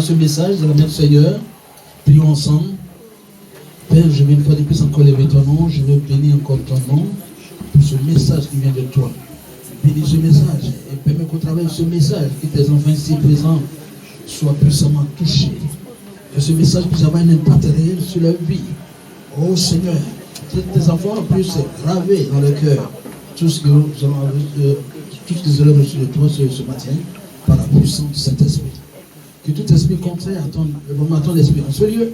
Ce message de la mère Seigneur, prions ensemble. Père, je vais une fois de plus encore lever ton nom, je veux bénir encore ton nom pour ce message qui vient de toi. Bénis ce message et permets qu'au travers de ce message, que tes enfants ici présents soient puissamment touchés. Que ce message puisse avoir un impact réel sur leur vie. Oh Seigneur, que tes enfants puissent graver dans le cœur tout ce que nous allons reçu de toi ce matin par la puissance de cet esprit. Que tout esprit contraire à ton esprit en ce lieu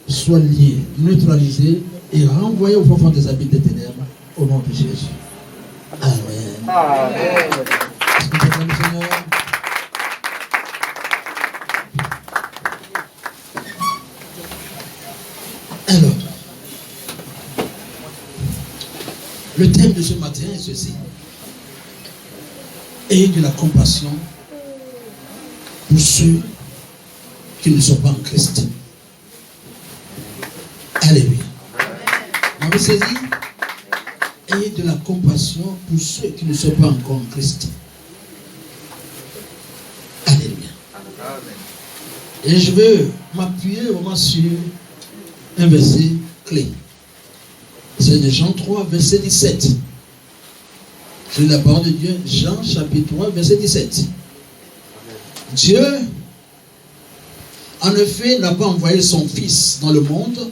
soit lié, neutralisé et renvoyé au fond des habits des ténèbres au nom de Jésus. Amen. Amen. Est-ce que tu acclames, Seigneur? Alors, le thème de ce matin est ceci. Ayez de la compassion pour ceux qui ne sont pas en Christ. Alléluia. Vous m'avez saisi? Ayez de la compassion pour ceux qui ne sont pas encore en Christ. Alléluia. Et je veux m'appuyer vraiment sur un verset clé. C'est de Jean 3, verset 17. C'est la parole de Dieu, Jean chapitre 3, verset 17. Dieu, en effet, n'a pas envoyé son Fils dans le monde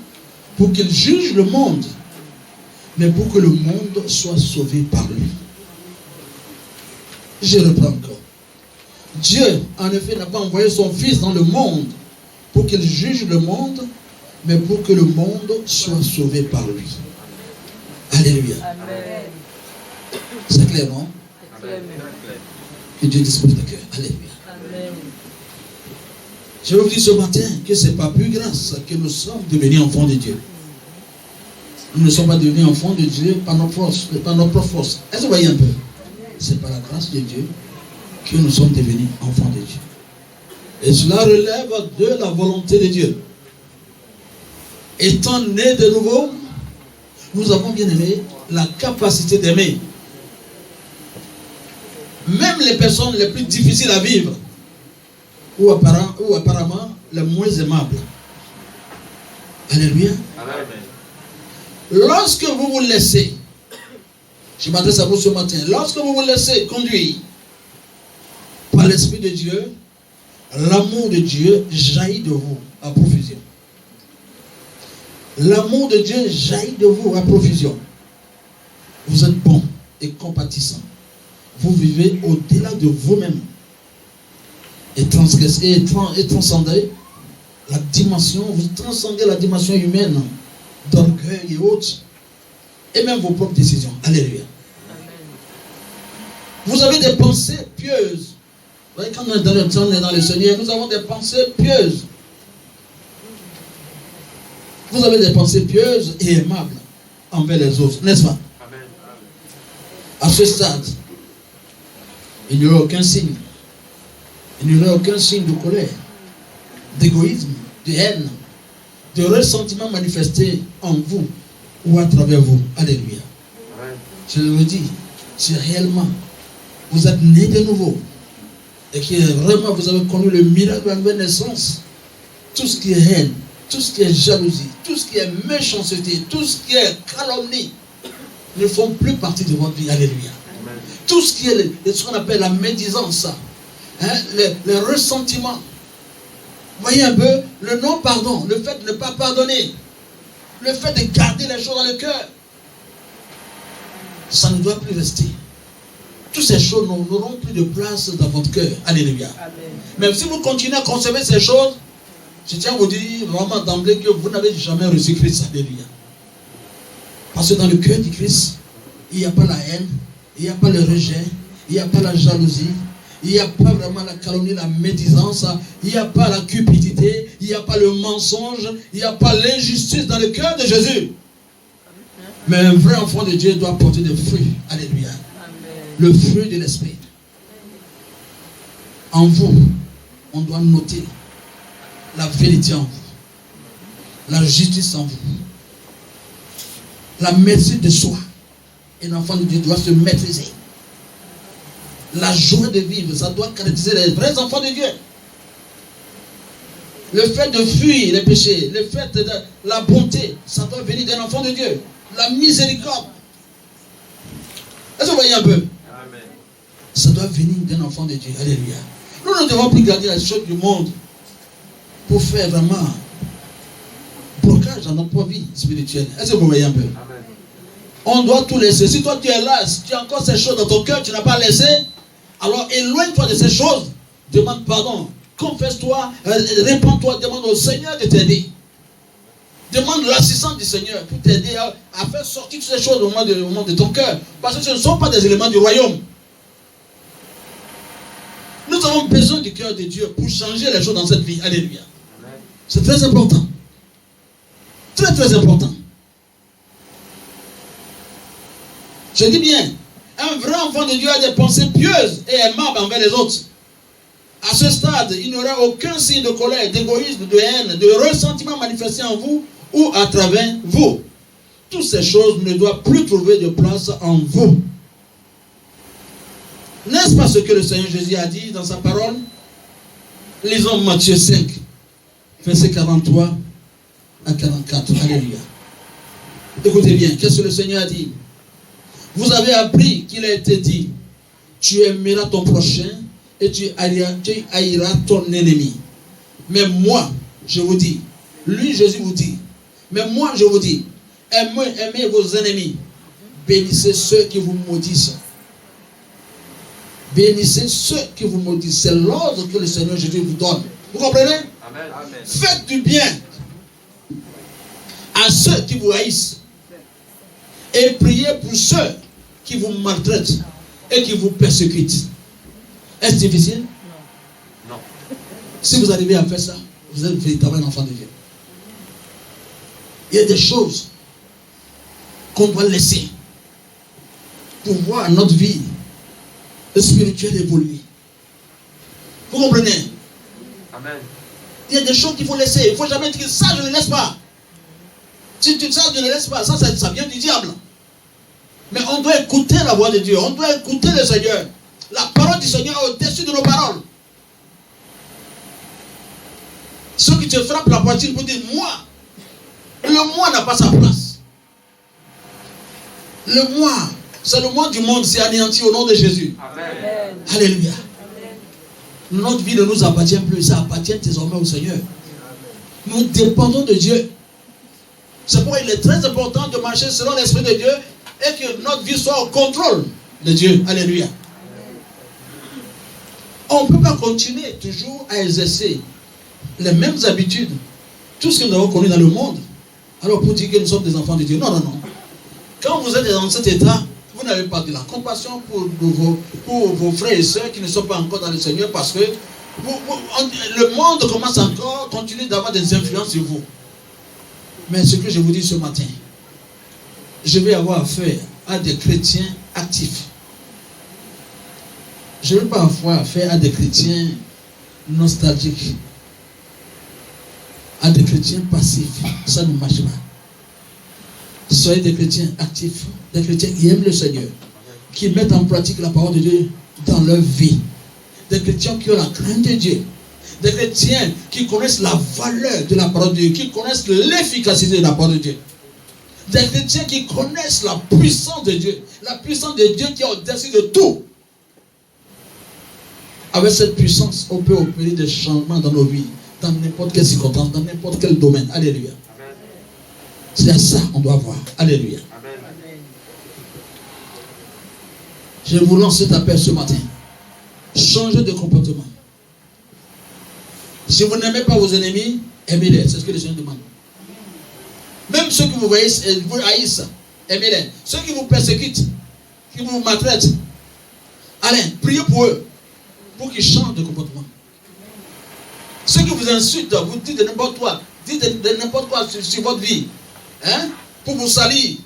pour qu'il juge le monde, mais pour que le monde soit sauvé par lui. Je reprends encore. Dieu, en effet, n'a pas envoyé son Fils dans le monde pour qu'il juge le monde, mais pour que le monde soit sauvé par lui. Alléluia. Amen. C'est clair, non? Amen. Que Dieu dispose le cœur. Alléluia. Amen. Je vous dis ce matin que ce n'est pas plus grâce que nous sommes devenus enfants de Dieu. Nous ne sommes pas devenus enfants de Dieu par notre force, par notre propre force. Est-ce que vous voyez un peu? C'est par la grâce de Dieu que nous sommes devenus enfants de Dieu. Et cela relève de la volonté de Dieu. Étant nés de nouveau, nous avons bien aimé la capacité d'aimer. Même les personnes les plus difficiles à vivre, ou apparemment les moins aimables. Alléluia. Amen. Lorsque vous vous laissez, je m'adresse à vous ce matin, lorsque vous vous laissez conduire par l'Esprit de Dieu, l'amour de Dieu jaillit de vous à profusion. L'amour de Dieu jaillit de vous à profusion. Vous êtes bon et compatissant. Vous vivez au-delà de vous-même. Et transcender la dimension, vous transcendez la dimension humaine d'orgueil et autres, et même vos propres décisions. Alléluia. Amen. Vous avez des pensées pieuses. Vous voyez, quand on est dans le Seigneur, nous avons des pensées pieuses. Vous avez des pensées pieuses et aimables envers les autres, n'est-ce pas? Amen. À ce stade, il n'y aura aucun signe. Il n'y aura aucun signe de colère, d'égoïsme, de haine, de ressentiment manifesté en vous ou à travers vous. Alléluia. Amen. Je le dis, si réellement vous êtes nés de nouveau et que vraiment vous avez connu le miracle de la nouvelle naissance, tout ce qui est haine, tout ce qui est jalousie, tout ce qui est méchanceté, tout ce qui est calomnie, ne font plus partie de votre vie. Alléluia. Amen. Tout ce qui est ce qu'on appelle la médisance, les ressentiments. Voyez un peu, le non-pardon, le fait de ne pas pardonner, le fait de garder les choses dans le cœur, ça ne doit plus rester. Toutes ces choses n'auront plus de place dans votre cœur. Alléluia. Amen. Même si vous continuez à conserver ces choses, je tiens à vous dire vraiment d'emblée que vous n'avez jamais reçu Christ. Alléluia. Parce que dans le cœur du Christ, il n'y a pas la haine, il n'y a pas le rejet, il n'y a pas la jalousie, il n'y a pas vraiment la calomnie, la médisance, il n'y a pas la cupidité, il n'y a pas le mensonge, il n'y a pas l'injustice dans le cœur de Jésus. Mais un vrai enfant de Dieu doit porter des fruits. Alléluia. Le fruit de l'esprit. En vous, on doit noter la vérité en vous, la justice en vous, la maîtrise de soi. Un enfant de Dieu doit se maîtriser. La joie de vivre, ça doit caractériser les vrais enfants de Dieu. Le fait de fuir les péchés, le fait de la bonté, ça doit venir d'un enfant de Dieu. La miséricorde. Est-ce que vous voyez un peu? Amen. Ça doit venir d'un enfant de Dieu. Alléluia. Nous ne devons plus garder les choses du monde pour faire vraiment blocage dans notre vie spirituelle. Est-ce que vous voyez un peu? Amen. On doit tout laisser. Si toi tu es là, si tu as encore ces choses dans ton cœur, tu n'as pas laissé, alors éloigne-toi de ces choses. Demande pardon. Confesse-toi, répands-toi, demande au Seigneur de t'aider. Demande l'assistance du Seigneur pour t'aider à faire sortir toutes ces choses au moment de ton cœur. Parce que ce ne sont pas des éléments du royaume. Nous avons besoin du cœur de Dieu pour changer les choses dans cette vie. Alléluia. C'est très important. Très très important. Je dis bien, un vrai enfant de Dieu a des pensées pieuses et aimables envers les autres. À ce stade, il n'y aura aucun signe de colère, d'égoïsme, de haine, de ressentiment manifesté en vous ou à travers vous. Toutes ces choses ne doivent plus trouver de place en vous. N'est-ce pas ce que le Seigneur Jésus a dit dans sa parole? Lisons Matthieu 5, versets 43 à 44. Alléluia. Écoutez bien, qu'est-ce que le Seigneur a dit? Vous avez appris qu'il a été dit, tu aimeras ton prochain et tu haïras ton ennemi. Mais moi, je vous dis, lui Jésus vous dit, mais moi je vous dis, aimez vos ennemis, bénissez ceux qui vous maudissent. Bénissez ceux qui vous maudissent. C'est l'ordre que le Seigneur Jésus vous donne. Vous comprenez? Amen. Faites du bien à ceux qui vous haïssent et priez pour ceux qui vous maltraitent et qui vous persécutent. Est-ce difficile? Non. Si vous arrivez à faire ça, vous êtes véritablement un enfant de Dieu. Il y a des choses qu'on doit laisser pour voir notre vie spirituelle évoluer. Vous comprenez? Amen. Il y a des choses qu'il faut laisser. Il ne faut jamais dire ça, je ne laisse pas. Si tu dis ça, je ne laisse pas. Ça vient du diable. Mais on doit écouter la voix de Dieu. On doit écouter le Seigneur. La parole du Seigneur est au-dessus de nos paroles. Ceux qui te frappent la poitrine pour dire moi, le moi n'a pas sa place. Le moi, c'est le moi du monde, c'est anéanti au nom de Jésus. Amen. Alléluia. Amen. Notre vie ne nous appartient plus, ça appartient désormais au Seigneur. Nous dépendons de Dieu. C'est pourquoi il est très important de marcher selon l'Esprit de Dieu et que notre vie soit au contrôle de Dieu. Alléluia. On ne peut pas continuer toujours à exercer les mêmes habitudes, tout ce que nous avons connu dans le monde, alors pour dire que nous sommes des enfants de Dieu. Non, non, non. Quand vous êtes dans cet état, vous n'avez pas de la compassion pour vos frères et sœurs qui ne sont pas encore dans le Seigneur parce que le monde commence encore à continuer d'avoir des influences sur vous. Mais ce que je vous dis ce matin, je vais avoir affaire à des chrétiens actifs. Je ne veux pas avoir affaire à des chrétiens nostalgiques, à des chrétiens passifs. Ça ne marche pas. Soyez des chrétiens actifs, des chrétiens qui aiment le Seigneur, qui mettent en pratique la parole de Dieu dans leur vie. Des chrétiens qui ont la crainte de Dieu, Des chrétiens qui connaissent la valeur de la parole de Dieu, qui connaissent l'efficacité de la parole de Dieu. Des chrétiens qui connaissent la puissance de Dieu. La puissance de Dieu qui est au-dessus de tout. Avec cette puissance, on peut opérer des changements dans nos vies, dans n'importe quelle circonstance, dans n'importe quel domaine. Alléluia. C'est à ça qu'on doit voir. Alléluia. Je vous lance cet appel ce matin. Changez de comportement. Si vous n'aimez pas vos ennemis, aimez-les. C'est ce que les gens demandent. Même ceux que vous voyez, vous haïssent, aimez-les. Ceux qui vous persécutent, qui vous maltraitent, allez, priez pour eux, pour qu'ils changent de comportement. Ceux qui vous insultent, vous dites de n'importe quoi, sur votre vie, hein, pour vous salir,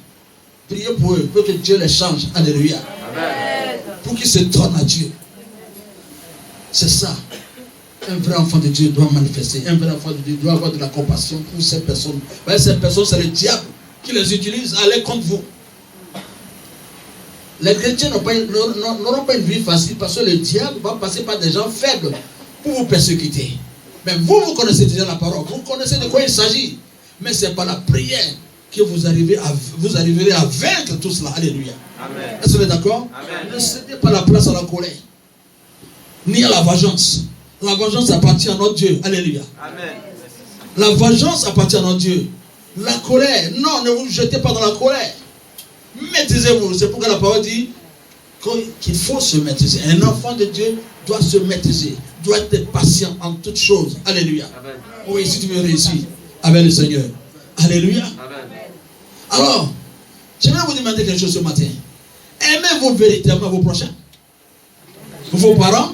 priez pour eux, pour que Dieu les change. Alléluia. Amen. Pour qu'ils se tournent à Dieu. C'est ça. Un vrai enfant de Dieu doit manifester. Un vrai enfant de Dieu doit avoir de la compassion pour ces personnes. Ces personnes, c'est le diable qui les utilise à aller contre vous. Les chrétiens n'auront pas une vie facile parce que le diable va passer par des gens faibles pour vous persécuter. Mais vous connaissez déjà la parole. Vous connaissez de quoi il s'agit. Mais c'est par la prière que vous arriverez à vaincre tout cela. Alléluia. Amen. Est-ce que vous êtes d'accord? Ne cédez pas la place à la colère, ni à la vengeance. La vengeance appartient à notre Dieu. Alléluia. Amen. La vengeance appartient à notre Dieu. La colère, non, ne vous jetez pas dans la colère. Maîtrisez-vous. C'est pourquoi la parole dit qu'il faut se maîtriser. Un enfant de Dieu doit se maîtriser, doit être patient en toutes choses. Alléluia. Amen. Oui, si tu veux réussir avec le Seigneur. Alléluia. Amen. Alors, j'aimerais vous demander quelque chose ce matin. Aimez-vous véritablement vos prochains? Vos parents?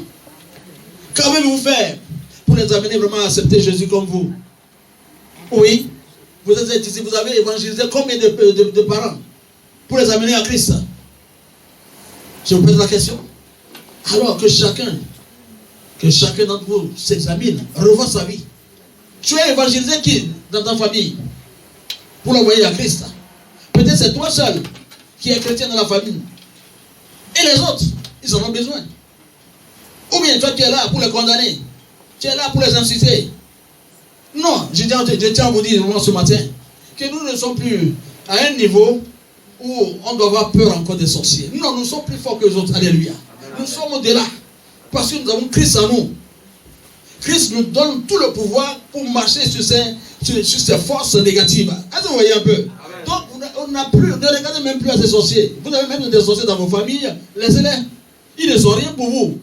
Qu'avez-vous fait pour les amener vraiment à accepter Jésus comme vous? Oui. Vous êtes ici, vous avez évangélisé combien de parents pour les amener à Christ? Je vous pose la question. Alors que chacun d'entre vous s'examine, revoit sa vie. Tu as évangélisé qui dans ta famille pour l'envoyer à Christ? Peut-être c'est toi seul qui es chrétien dans la famille. Et les autres, ils en ont besoin. Ou bien toi tu es là pour les condamner. Tu es là pour les insulter. Non, je tiens à vous dire ce matin que nous ne sommes plus à un niveau où on doit avoir peur encore des sorciers. Non, nous sommes plus forts que les autres. Alléluia. Nous sommes au-delà. Parce que nous avons Christ en nous. Christ nous donne tout le pouvoir pour marcher sur ces forces négatives. Est-ce que vous voyez un peu? Donc, on n'a plus, ne regardez même plus à ces sorciers. Vous avez même des sorciers dans vos familles. Laissez-les. Ils ne sont rien pour vous.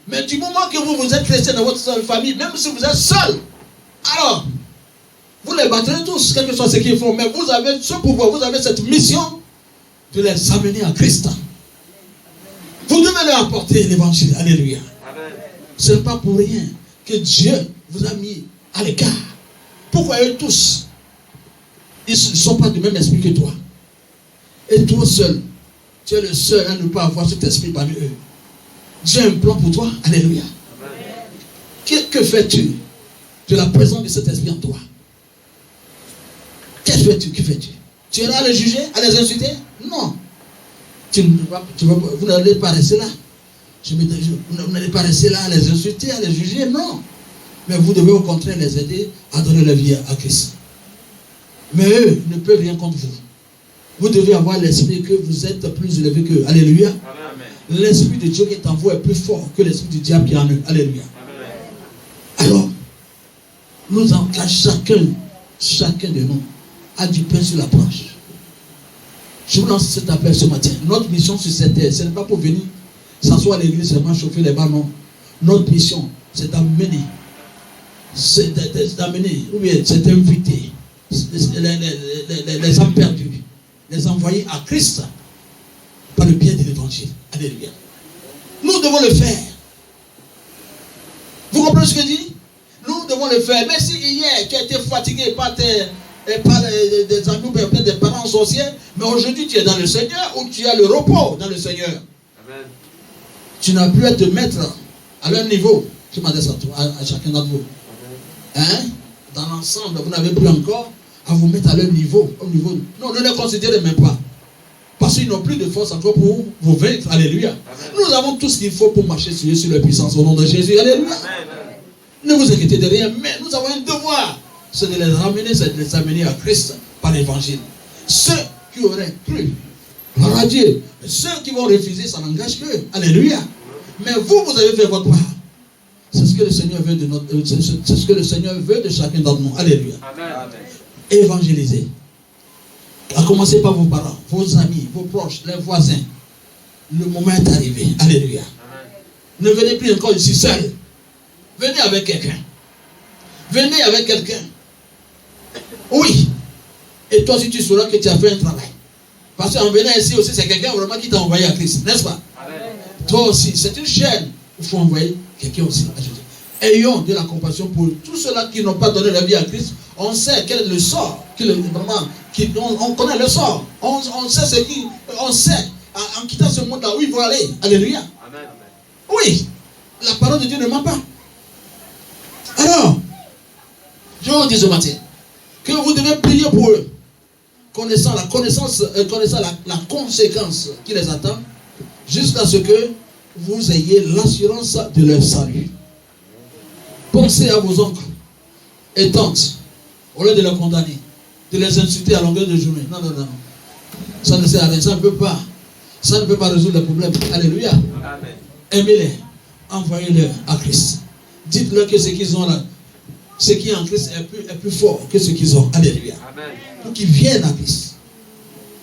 Mais du moment que vous êtes chrétien dans votre famille, même si vous êtes seul, alors, vous les battrez tous, quel que soit ce qu'ils font. Mais vous avez ce pouvoir, vous avez cette mission de les amener à Christ. Vous devez leur apporter l'évangile. Alléluia. Ce n'est pas pour rien que Dieu vous a mis à l'écart. Pourquoi eux tous, ils ne sont pas du même esprit que toi? Et toi seul, tu es le seul à ne pas avoir cet esprit parmi eux. Dieu a un plan pour toi. Alléluia. Que fais-tu de la présence de cet esprit en toi? Que fais-tu? Tu es là à les juger, à les insulter? Non. Vous n'allez pas rester là. Vous n'allez pas rester là à les insulter, à les juger, non. Mais vous devez au contraire les aider à donner la vie à Christ. Mais eux ne peuvent rien contre vous. Vous devez avoir l'esprit que vous êtes plus élevé qu'eux. Alléluia. L'esprit de Dieu qui est en vous est plus fort que l'esprit du diable qui est en eux. Alléluia. Alors, nous en chacun de nous a du pain sur la planche. Je vous lance cet appel ce matin. Notre mission sur cette terre, ce n'est pas pour venir s'asseoir à l'église seulement chauffer les ballons. Notre mission, c'est d'amener, ou bien c'est d'inviter les âmes perdues, les envoyer à Christ par le biais de l'évangile. Alléluia. Nous devons le faire. Vous comprenez ce que je dis? Nous devons le faire. Mais si hier tu as été fatigué par des amis ou peut-être des parents sorciers, mais aujourd'hui tu es dans le Seigneur ou tu as le repos dans le Seigneur. Amen. Tu n'as plus à te mettre à leur niveau. Je m'adresse à chacun d'entre vous. Hein? Dans l'ensemble, vous n'avez plus encore à vous mettre à leur niveau. Non, ne les considérez même pas. Parce qu'ils n'ont plus de force encore pour vous vaincre. Alléluia. Amen. Nous avons tout ce qu'il faut pour marcher sur leur puissance au nom de Jésus. Alléluia. Amen. Ne vous inquiétez de rien, mais nous avons un devoir. C'est de les ramener, c'est de les amener à Christ par l'évangile. Ceux qui auraient cru, gloire à Dieu. Ceux qui vont refuser, ça n'engage qu'eux. Alléluia. Mais vous avez fait votre part. C'est ce que le Seigneur veut de c'est ce que le Seigneur veut de chacun d'entre nous. Alléluia. Amen. Évangélisez. À commencer par vos parents, vos amis, vos proches, les voisins. Le moment est arrivé. Alléluia. Amen. Ne venez plus encore ici seul. Venez avec quelqu'un. Venez avec quelqu'un. Oui. Et toi aussi tu sauras que tu as fait un travail. Parce qu'en venant ici aussi, c'est quelqu'un vraiment qui t'a envoyé à Christ. N'est-ce pas? Amen. Toi aussi, c'est une chaîne. Il faut envoyer quelqu'un aussi à Jésus. Ayons de la compassion pour tous ceux-là qui n'ont pas donné leur vie à Christ. On sait quel est le sort. On connaît le sort. On sait ce qui. On sait en quittant ce monde-là où ils vont aller. Alléluia. Amen. Oui. La parole de Dieu ne ment pas. Alors, je vous dis ce matin que vous devez prier pour eux, connaissant la conséquence qui les attend, jusqu'à ce que vous ayez l'assurance de leur salut. Pensez à vos oncles et tantes, au lieu de les condamner, de les insulter à longueur de journée. Non. Ça ne sert à rien, ça ne peut pas résoudre le problème. Alléluia. Amen. Aimez-les, envoyez-les à Christ. Dites-leur que ce qu'ils ont là, ce qui est en Christ est plus fort que ce qu'ils ont. Alléluia. Amen. Pour qu'ils viennent à Christ.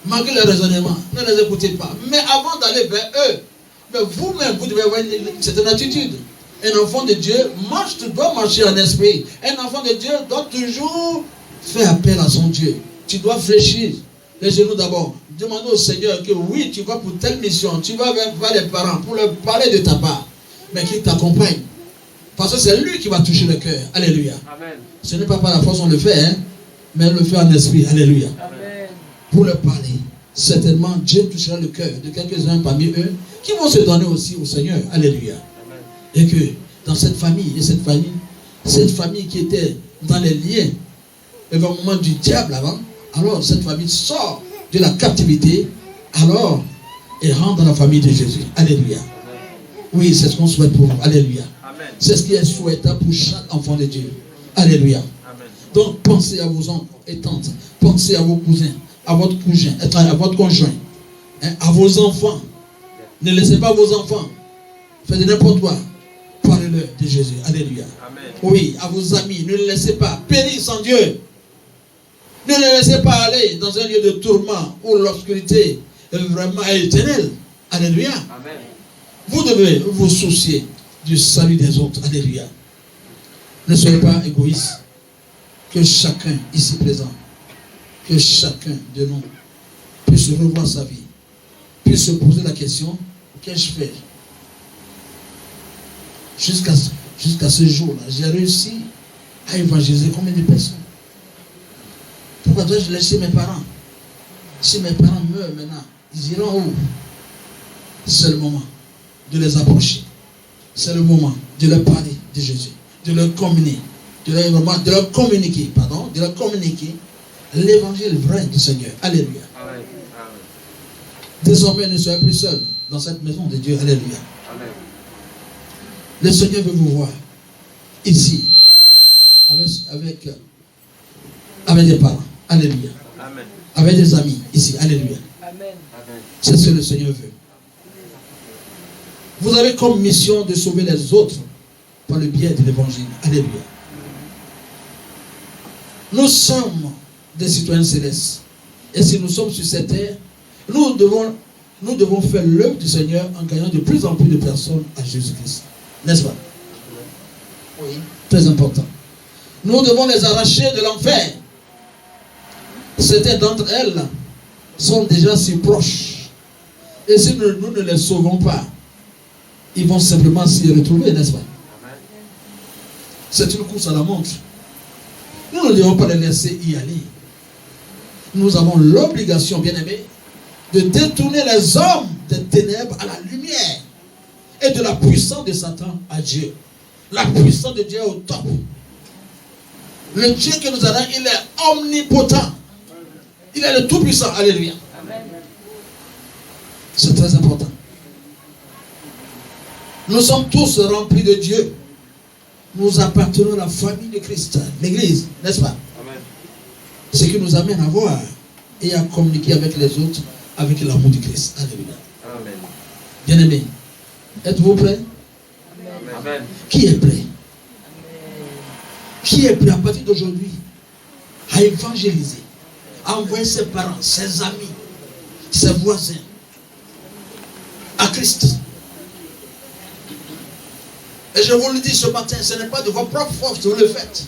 Malgré le raisonnement, ne les écoutez pas. Mais avant d'aller vers eux, mais vous-même, vous devez avoir cette attitude. Un enfant de Dieu doit marcher en esprit. Un enfant de Dieu doit toujours faire appel à son Dieu. Tu dois fléchir les genoux d'abord. Demande au Seigneur que oui, tu vas pour telle mission. Tu vas vers les parents pour leur parler de ta part. Mais qu'il t'accompagne. Parce que c'est lui qui va toucher le cœur. Alléluia. Amen. Ce n'est pas par la force on le fait, hein, mais on le fait en esprit. Alléluia. Amen. Pour leur parler. Certainement, Dieu touchera le cœur de quelques-uns parmi eux qui vont se donner aussi au Seigneur. Alléluia. Amen. Et que dans cette famille qui était dans les liens, évidemment du diable avant, alors cette famille sort de la captivité, alors et rentre dans la famille de Jésus. Alléluia. Amen. Oui, c'est ce qu'on souhaite pour vous. Alléluia. Amen. C'est ce qui est souhaitable pour chaque enfant de Dieu. Alléluia. Amen. Donc pensez à vos oncles et tantes, pensez à vos cousins, à votre cousin, à votre conjoint, hein, à vos enfants. Ne laissez pas vos enfants faire de n'importe quoi. Parlez-leur de Jésus. Alléluia. Amen. Oui, à vos amis, ne les laissez pas périr sans Dieu. Ne les laissez pas aller dans un lieu de tourment où l'obscurité est vraiment éternelle. Alléluia. Amen. Vous devez vous soucier du salut des autres. Alléluia. Ne soyez pas égoïste. Que chacun ici présent, que chacun de nous puisse revoir sa vie, puisse se poser la question, qu'ai-je fait jusqu'à ce jour-là? J'ai réussi à évangéliser combien de personnes? Pourquoi dois-je laisser mes parents? Si mes parents meurent maintenant, ils iront où? C'est le moment de les approcher. C'est le moment de leur parler de Jésus, de leur communiquer, de leur communiquer l'évangile vrai du Seigneur. Alléluia. Amen. Désormais, ne soyez plus seuls dans cette maison de Dieu. Alléluia. Amen. Le Seigneur veut vous voir ici avec des parents. Alléluia. Amen. Avec des amis ici. Alléluia. Amen. C'est ce que le Seigneur veut. Vous avez comme mission de sauver les autres par le biais de l'évangile. Alléluia. Nous sommes des citoyens célestes. Et si nous sommes sur cette terre, nous devons faire l'œuvre du Seigneur en gagnant de plus en plus de personnes à Jésus-Christ. N'est-ce pas? Oui. Très important. Nous devons les arracher de l'enfer. Certains d'entre elles sont déjà si proches. Et si nous ne les sauvons pas, ils vont simplement s'y retrouver, n'est-ce pas? C'est une course à la montre. Nous ne devons pas les laisser y aller. Nous avons l'obligation, bien-aimés, de détourner les hommes des ténèbres à la lumière et de la puissance de Satan à Dieu. La puissance de Dieu est au top. Le Dieu que nous avons, il est omnipotent. Il est le tout-puissant. Alléluia. C'est très important. Nous sommes tous remplis de Dieu. nous appartenons à la famille de Christ, l'Église, n'est-ce pas? Amen. Ce qui nous amène à voir et à communiquer avec les autres avec l'amour du Christ. Alléluia. Amen. Bien-aimés, êtes-vous prêts? Amen. Qui est prêt? Qui est prêt à partir d'aujourd'hui à évangéliser, à envoyer ses parents, ses amis, ses voisins à Christ? Et je vous le dis ce matin, ce n'est pas de votre propre force que vous le faites,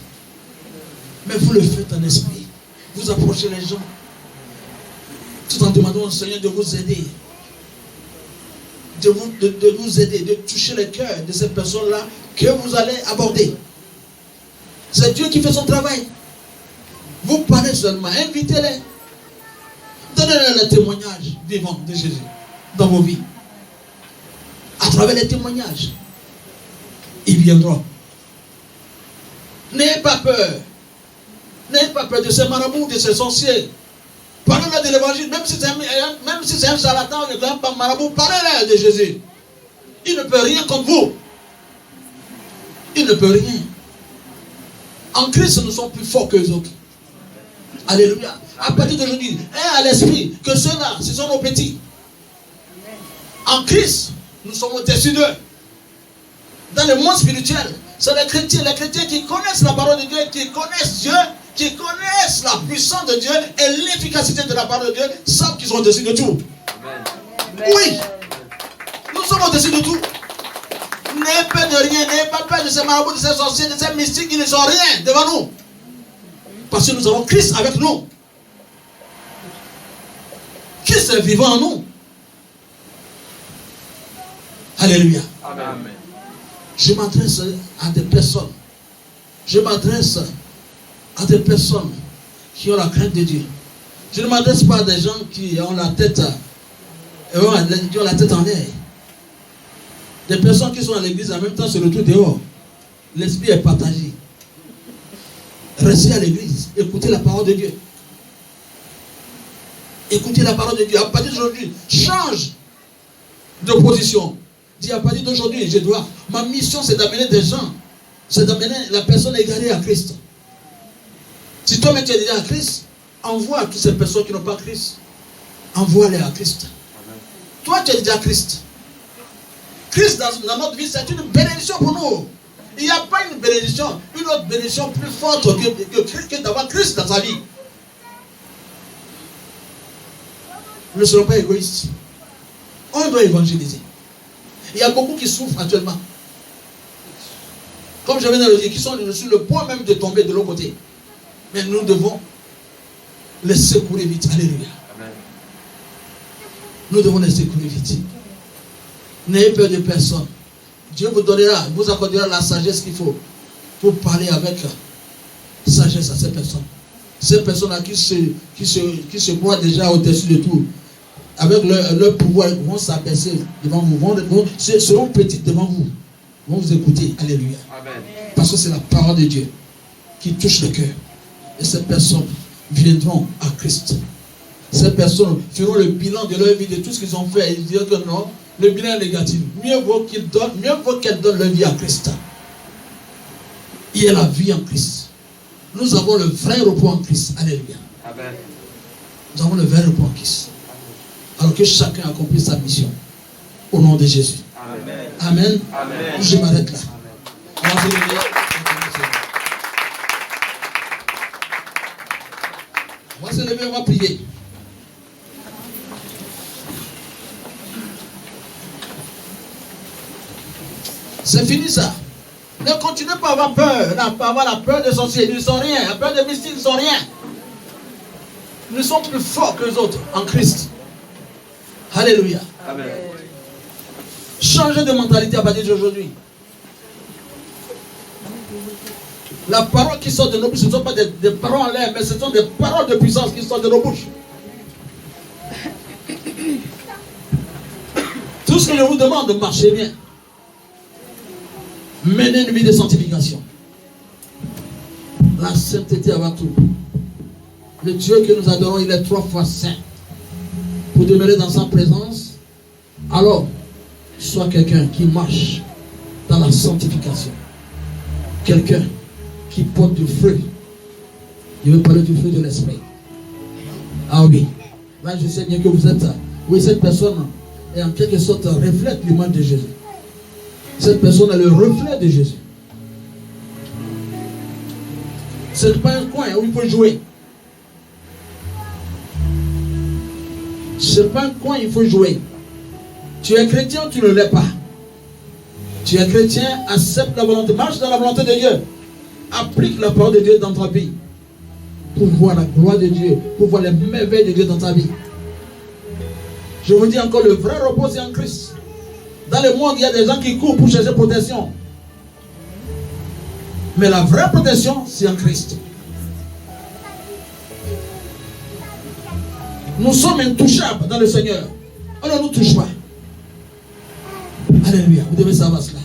mais vous le faites en esprit. Vous approchez les gens tout en demandant au Seigneur de vous aider, de vous aider, de toucher le cœur de ces personnes-là que vous allez aborder. C'est Dieu qui fait son travail. Vous parlez seulement, invitez-les. Donnez-leur le témoignage vivant de Jésus dans vos vies. À travers les témoignages, ils viendront. N'ayez pas peur. N'ayez pas peur de ces marabouts, de ces sorciers. Parlez-leur de l'évangile, même si c'est un charlatan, ne grand pas marabout, parlez-leur de Jésus. Il ne peut rien contre vous. Il ne peut rien. En Christ, nous sommes plus forts que les autres. Alléluia. À partir d'aujourd'hui, aie à l'esprit que ceux-là, ce sont nos petits. En Christ, nous sommes au-dessus d'eux. Dans le monde spirituel, c'est les chrétiens qui connaissent la parole de Dieu, qui connaissent Dieu, qui connaissent la puissance de Dieu et l'efficacité de la parole de Dieu, savent qu'ils sont au-dessus de tout. Amen. Oui, nous sommes au-dessus de tout. N'ayez peur de rien, n'ayez pas peur de ces marabouts, de ces sorciers, de ces mystiques qui ne sont rien devant nous. Parce que nous avons Christ avec nous. Christ est vivant en nous. Alléluia. Amen. Je m'adresse à des personnes. Je m'adresse à des personnes qui ont la crainte de Dieu. Je ne m'adresse pas à des gens qui ont la tête en l'air. Des personnes qui sont à l'église en même temps se retrouvent dehors. L'esprit est partagé. Restez à l'église. Écoutez la parole de Dieu. Écoutez la parole de Dieu. À partir d'aujourd'hui, change de position. Dis à partir d'aujourd'hui, ma mission c'est d'amener des gens, c'est d'amener la personne égarée à Christ. Si toi-même tu es déjà à Christ, envoie à toutes ces personnes qui n'ont pas Christ. Envoie-les à Christ. Amen. Toi tu es déjà à Christ. Christ dans notre vie c'est une bénédiction pour nous. Il n'y a pas une bénédiction, une autre bénédiction plus forte que d'avoir Christ dans sa vie. Nous ne serons pas égoïstes. On doit évangéliser. Il y a beaucoup qui souffrent actuellement. Comme je viens de le dire, qui sont sur le point même de tomber de l'autre côté. Mais nous devons les secourir vite. Alléluia. Amen. Nous devons les secourir vite. N'ayez peur de personne. Dieu vous accordera la sagesse qu'il faut pour parler avec sagesse à ces personnes. Ces personnes-là qui se croient déjà au-dessus de tout. Avec leur pouvoir, vont s'abaisser devant vous, seront petites devant vous, vont vous écouter. Alléluia. Amen. Parce que c'est la parole de Dieu qui touche le cœur. Et ces personnes viendront à Christ. Ces personnes feront le bilan de leur vie, de tout ce qu'ils ont fait. Et ils diront que non, le bilan est négatif. Mieux vaut qu'elles donnent leur vie à Christ. Il y a la vie en Christ. Nous avons le vrai repos en Christ. Alléluia. Amen. Nous avons le vrai repos en Christ. Alors que chacun accomplisse sa mission. Au nom de Jésus. Amen. Amen. Amen. Je m'arrête là. On va se lever, on va prier. C'est fini ça. Ne continuez pas à avoir peur. Pas avoir la peur des sorciers. Ils ne sont rien. La peur des mystiques, ils ne sont rien. Nous sommes plus forts que les autres en Christ. Alléluia. Amen. Changez de mentalité à partir d'aujourd'hui. La parole qui sort de nos bouches, ce ne sont pas des paroles en l'air, mais ce sont des paroles de puissance qui sortent de nos bouches. Tout ce que je vous demande, marchez bien. Menez une vie de sanctification. La sainteté avant tout. Le Dieu que nous adorons, il est 3 fois saint. Pour demeurer dans sa présence, alors sois quelqu'un qui marche dans la sanctification. quelqu'un qui porte du fruit. Je veux parler du fruit de l'esprit. Ah oui. Là, je sais bien que vous êtes... Oui, cette personne est en quelque sorte reflète l'image de Jésus. Cette personne est le reflet de Jésus. Ce n'est pas un coin où il faut jouer. Ce n'est pas un coin où il faut jouer. Tu es chrétien, tu ne l'es pas. Tu es chrétien, accepte la volonté, marche dans la volonté de Dieu. Applique la parole de Dieu dans ta vie. Pour voir la gloire de Dieu, pour voir les merveilles de Dieu dans ta vie. Je vous dis encore, le vrai repos c'est en Christ. Dans le monde, il y a des gens qui courent pour chercher protection. Mais la vraie protection, c'est en Christ. Nous sommes intouchables dans le Seigneur. On ne nous touche pas. Alléluia, vous devez savoir cela.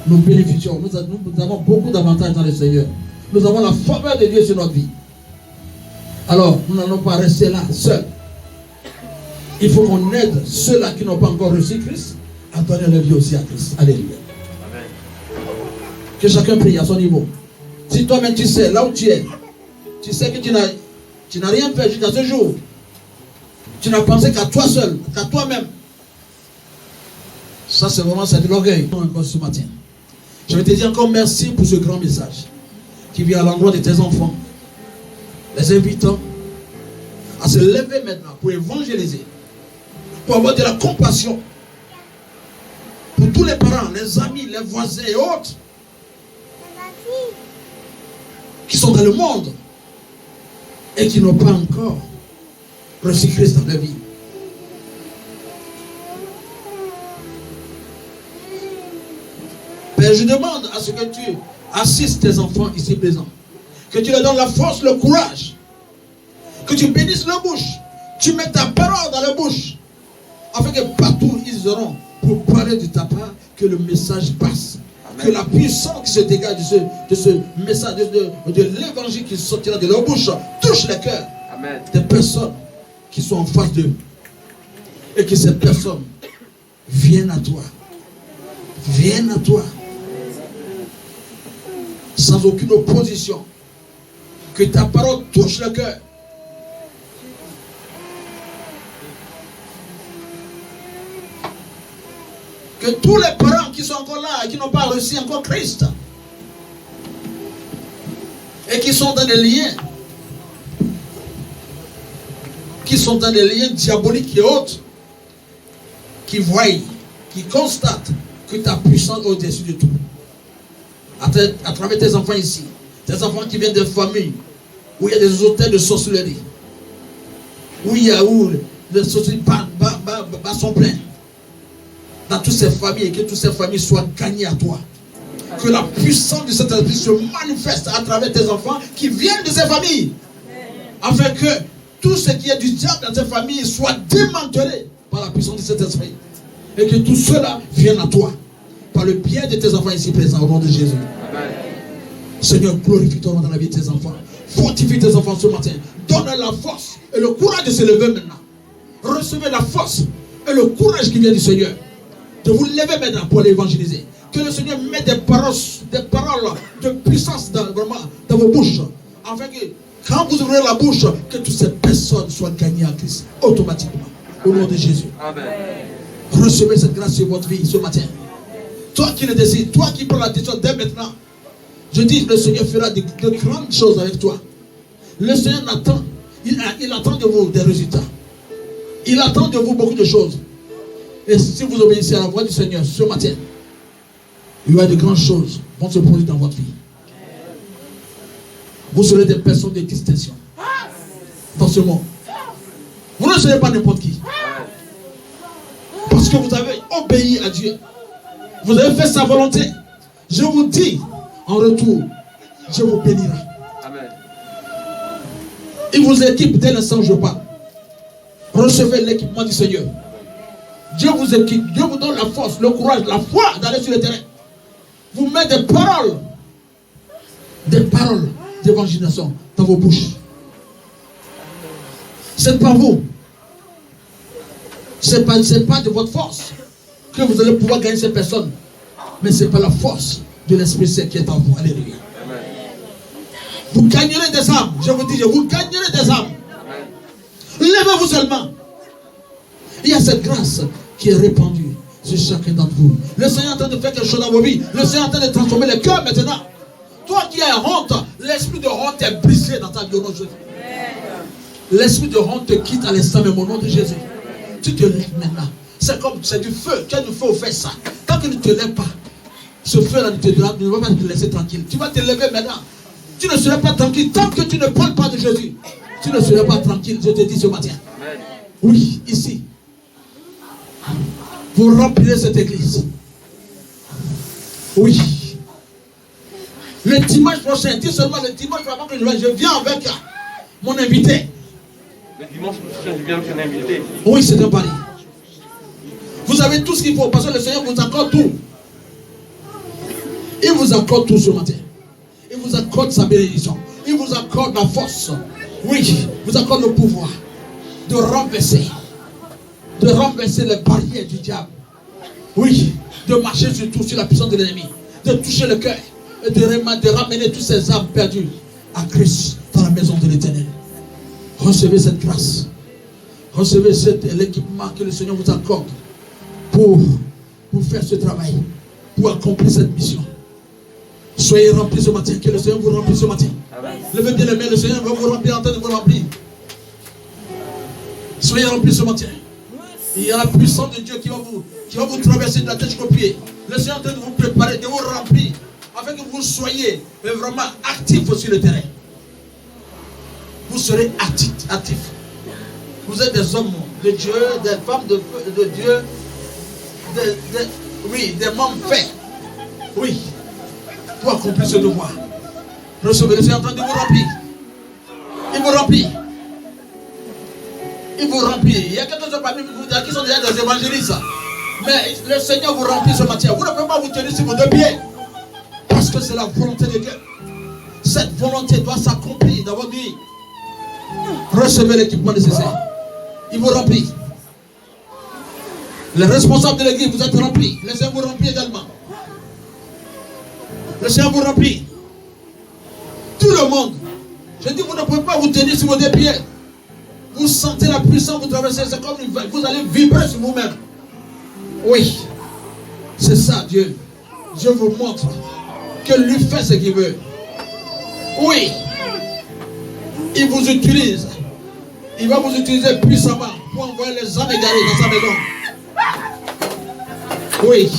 Nous bénéficions, nous avons beaucoup d'avantages dans le Seigneur. Nous avons la faveur de Dieu sur notre vie. Alors, nous n'allons pas rester là, seuls. Il faut qu'on aide ceux-là qui n'ont pas encore reçu Christ à donner leur vie aussi à Christ. Alléluia. Amen. Que chacun prie à son niveau. Si toi-même tu sais, là où tu es, tu sais que tu n'as rien fait jusqu'à ce jour. Tu n'as pensé qu'à toi seul, qu'à toi-même. Ça, c'est vraiment de l'orgueil. Encore ce matin. Je vais te dire encore merci pour ce grand message qui vient à l'endroit de tes enfants, les invitant à se lever maintenant pour évangéliser, pour avoir de la compassion pour tous les parents, les amis, les voisins et autres qui sont dans le monde et qui n'ont pas encore reçu Christ dans leur vie. Père, je demande à ce que tu assistes tes enfants ici présents, que tu leur donnes la force, le courage, que tu bénisses leur bouche, tu mets ta parole dans leur bouche, afin que partout ils auront pour parler de ta part, que le message passe. Amen. Que la puissance qui se dégage de ce message, de l'évangile qui sortira de leur bouche, touche les cœurs des personnes qui sont en face d'eux. Et que ces personnes viennent à toi. Viennent à toi. Sans aucune opposition. Que ta parole touche le cœur. Que tous les parents qui sont encore là et qui n'ont pas reçu encore Christ et qui sont dans des liens diaboliques et autres, qui voient, qui constatent que ta puissance est au-dessus de tout. À travers tes enfants ici, tes enfants qui viennent de familles où il y a des hôtels de sorcellerie, où les sorcelleries sont pleines. Dans toutes ces familles, et que toutes ces familles soient gagnées à toi. Que la puissance de cet esprit se manifeste à travers tes enfants qui viennent de ces familles. Afin que tout ce qui est du diable dans ces familles soit démantelé par la puissance de cet esprit. Et que tout cela vienne à toi. Par le bien de tes enfants ici présents au nom de Jésus. Amen. Seigneur, glorifie ton nom dans la vie de tes enfants. Fortifie tes enfants ce matin. Donne-leur la force et le courage de se lever maintenant. Recevez la force et le courage qui vient du Seigneur. De vous lever maintenant pour l'évangéliser. Que le Seigneur mette des paroles de puissance dans vos bouches. Afin que quand vous ouvrez la bouche, que toutes ces personnes soient gagnées à Christ automatiquement. Au nom de Jésus. Amen. Recevez cette grâce sur votre vie ce matin. Toi qui le décides, toi qui prends la décision dès maintenant. Je dis que le Seigneur fera de grandes choses avec toi. Le Seigneur attend. Il attend de vous des résultats. Il attend de vous beaucoup de choses. Et si vous obéissez à la voix du Seigneur ce matin, il y aura de grandes choses qui vont se produire dans votre vie. Vous serez des personnes de distinction dans ce monde. Vous ne serez pas n'importe qui. Parce que vous avez obéi à Dieu. Vous avez fait sa volonté. Je vous dis, en retour, je vous bénirai. Amen. Il vous équipe dès l'instant où je parle. Recevez l'équipement du Seigneur. Dieu vous équipe, Dieu vous donne la force, le courage, la foi d'aller sur le terrain. Vous mettez des paroles d'évangélisation dans vos bouches. C'est pas vous. C'est pas de votre force que vous allez pouvoir gagner ces personnes. Mais c'est par la force de l'Esprit Saint qui est en vous. Alléluia. Vous gagnerez des âmes. Je vous dis, vous gagnerez des âmes. Levez-vous seulement. Il y a cette grâce qui est répandue sur chacun d'entre vous. Le Seigneur est en train de faire quelque chose dans vos vies. Le Seigneur est en train de transformer les cœurs maintenant. Toi qui as honte, l'esprit de honte est brisé dans ta vie au nom de Jésus. L'esprit de honte te quitte à l'instant même au nom de Jésus. Tu te lèves maintenant. C'est comme, c'est du feu. Tu as du feu au fait ça. Tant que tu ne te lèves pas, ce feu-là ne va pas te laisser tranquille. Tu vas te lever maintenant. Tu ne seras pas tranquille tant que tu ne parles pas de Jésus. Tu ne seras pas tranquille, je te dis ce matin. Oui, ici. Vous remplirez cette église. Oui. Le dimanche prochain, dis seulement le dimanche avant que je viens avec mon invité. Le dimanche prochain, je viens avec un invité. Oui, c'est un pari. Vous avez tout ce qu'il faut parce que le Seigneur vous accorde tout. Il vous accorde tout ce matin. Il vous accorde sa bénédiction. Il vous accorde la force. Oui, il vous accorde le pouvoir de renverser les barrières du diable. Oui, de marcher sur tout, sur la puissance de l'ennemi, de toucher le cœur et de ramener tous ces âmes perdues à Christ dans la maison de l'Éternel. Recevez cette grâce. Recevez l'équipement que le Seigneur vous accorde pour faire ce travail, pour accomplir cette mission. Soyez remplis ce matin, que le Seigneur vous remplisse ce matin. Levez bien les mains, le Seigneur va vous remplir en train de vous remplir. Soyez remplis ce matin. Il y a la puissance de Dieu qui va vous traverser de la tête jusqu'aux pieds. Le Seigneur est en train de vous préparer, de vous remplir, afin que vous soyez vraiment actifs sur le terrain. Vous serez actifs. Vous êtes des hommes de Dieu, des femmes de Dieu, des membres faits. Oui, pour accomplir ce devoir. Recevez, le Seigneur est en train de vous remplir. Il vous remplit. Il vous remplit. Il y a quelques-uns parmi vous qui sont déjà des évangélistes. Mais le Seigneur vous remplit ce matin. Vous ne pouvez pas vous tenir sur vos deux pieds. Parce que c'est la volonté de Dieu. Cette volonté doit s'accomplir dans votre vie. Recevez l'équipement nécessaire. Il vous remplit. Les responsables de l'église, vous êtes remplis. Le Seigneur vous remplit également. Le Seigneur vous remplit. Tout le monde. Je dis, vous ne pouvez pas vous tenir sur vos deux pieds. Vous sentez la puissance, vous traversez, c'est comme vous allez vibrer sur vous-même. Oui, c'est ça Dieu. Dieu vous montre que lui fait ce qu'il veut. Oui, il vous utilise. Il va vous utiliser puissamment pour envoyer les âmes égarées dans sa maison. Oui.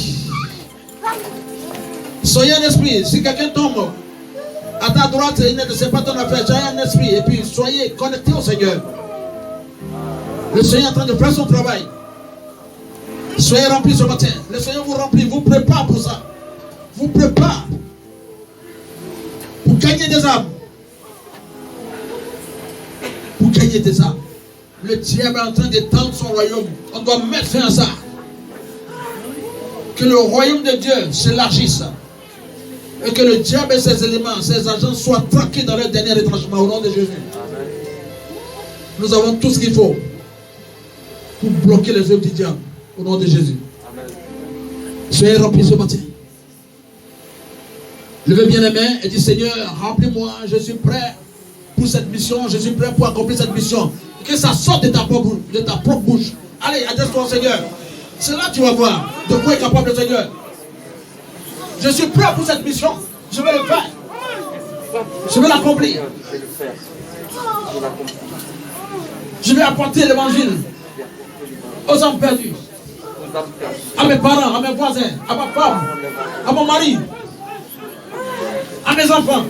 Soyez un esprit. Si quelqu'un tombe à ta droite, il ne sait pas ton affaire. Soyez un esprit. Et puis soyez connectés au Seigneur. Le Seigneur est en train de faire son travail. Soyez remplis ce matin. Le Seigneur vous remplit, vous prépare pour ça. Vous prépare pour gagner des âmes. Pour gagner des âmes. Le diable est en train d'étendre son royaume. On doit mettre fin à ça. Que le royaume de Dieu s'élargisse. Et que le diable et ses éléments, ses agents soient traqués dans leur dernier retranchement au nom de Jésus. Amen. Nous avons tout ce qu'il faut pour bloquer les œuvres du diable au nom de Jésus. Amen. Soyez remplis ce matin. Levez bien les mains et dites Seigneur, remplis-moi, je suis prêt pour cette mission, je suis prêt pour accomplir cette mission. Que ça sorte de ta propre bouche. Allez, adresse-toi au Seigneur. C'est là que tu vas voir de quoi est capable le Seigneur. Je suis prêt pour cette mission. Je vais le faire. Je vais l'accomplir. Je vais apporter l'évangile aux hommes perdus, à mes parents, à mes voisins, à ma femme, à mon mari, à mes enfants.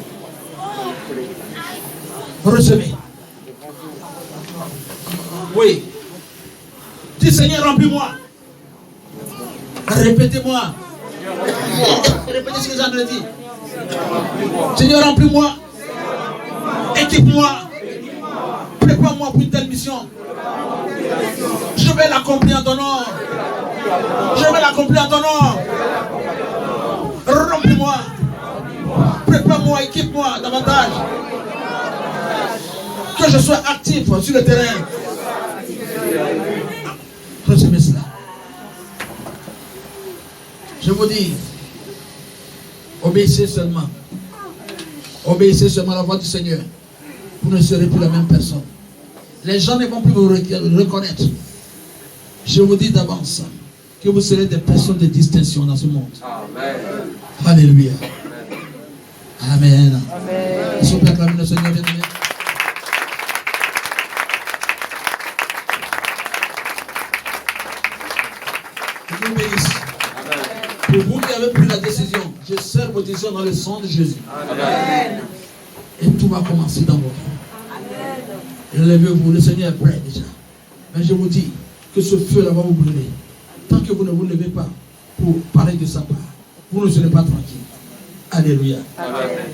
Recevez. Oui. Dis Seigneur, remplis-moi. Répétez-moi. Répétez ce que j'ai dit. Seigneur, remplis-moi. Équipe-moi. Prépare-moi pour une telle mission. Je vais l'accomplir en ton nom. Je vais l'accomplir en ton nom. Remplis-moi. Prépare-moi, équipe-moi davantage. Que je sois actif sur le terrain. Recevez cela. Je vous dis, Obéissez seulement. Obéissez seulement à la voix du Seigneur. Vous ne serez plus la même personne. Les gens ne vont plus vous reconnaître. Je vous dis d'avance que vous serez des personnes de distinction dans ce monde. Amen. Alléluia. Amen. Est-ce qu'on peut acclamer le Seigneur bien-aimé? Que Dieu bénisse. Pour vous qui avez pris la décision, je serre vos décisions dans le sang de Jésus. Amen. Et tout va commencer dans votre vie. Levez-vous, le Seigneur est prêt déjà. Mais je vous dis que ce feu-là va vous brûler. Tant que vous ne vous levez pas pour parler de sa part, vous ne serez pas tranquille. Alléluia. Amen.